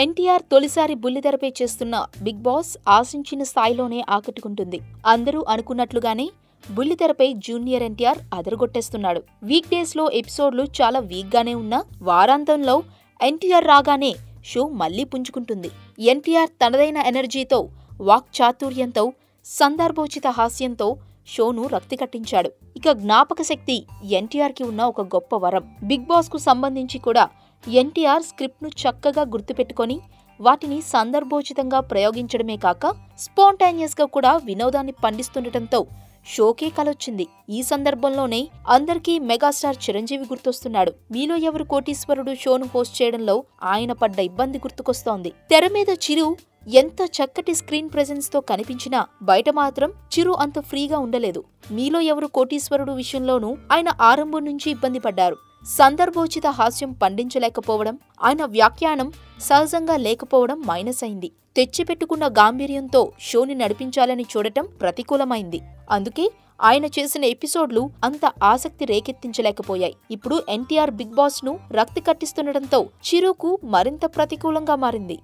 ఎన్టీఆర్ తొలిసారి బుల్లితెరపై చేస్తున్న big boss ఆశించిన స్థాయిలోనే ఆకట్టుకుంటుంది. అందరూ అనుకున్నట్లుగానే బుల్లితెరపై జూనియర్ ఎన్టీఆర్ అదరగొట్టేస్తున్నాడు. వీక్ డేస్ లో ఎపిసోడ్లు చాలా వీక్ గానే ఉన్నా వారాంతంలో ఎన్టీఆర్ రాగానే షో మళ్లీ పుంజుకుంటుంది. ఎన్టీఆర్ తనదైన ఎనర్జీతో, వాక్చాతుర్యంతో, సందర్భోచిత హాస్యంతో షోను రక్తి కట్టించాడు. ఇక జ్ఞాపక శక్తి ఎన్టీఆర్ కి ఉన్న ఒక గొప్ప వరం. బిగ్ బాస్ కు సంబంధించి కూడా ఎన్టీఆర్ స్క్రిప్ట్ ను చక్కగా గుర్తుపెట్టుకొని వాటిని సందర్భోచితంగా ప్రయోగించడమే కాక స్పాంటానియస్ గా కూడా వినోదాన్ని పండిస్తుండటంతో షోకే కలొచ్చింది. ఈ సందర్భంలోనే అందరికీ మెగాస్టార్ చిరంజీవి గుర్తొస్తున్నాడు. మీలో ఎవరు కోటీశ్వరుడు షోను హోస్ట్ చేయడంలో ఆయన పడ్డ ఇబ్బంది గుర్తుకొస్తోంది. తెర మీద చిరు ఎంత చక్కటి స్క్రీన్ ప్రెజెన్స్ తో కనిపించినా బయట మాత్రం చిరు అంత ఫ్రీగా ఉండలేదు. మీలో ఎవరు కోటీశ్వరుడు విషయంలోనూ ఆయన ఆరంభం నుంచి ఇబ్బంది పడ్డారు. సందర్భోచిత హాస్యం పండించలేకపోవడం, ఆయన వ్యాఖ్యానం సహజంగా లేకపోవడం మైనస్ అయింది. తెచ్చిపెట్టుకున్న గాంభీర్యంతో షోని నడిపించాలని చూడటం ప్రతికూలమైంది. అందుకే ఆయన చేసిన ఎపిసోడ్లు అంత ఆసక్తి రేకెత్తించలేకపోయాయి. ఇప్పుడు ఎన్టీఆర్ బిగ్ బాస్ ను రక్తి కట్టిస్తుండటంతో చిరుకు మరింత ప్రతికూలంగా మారింది.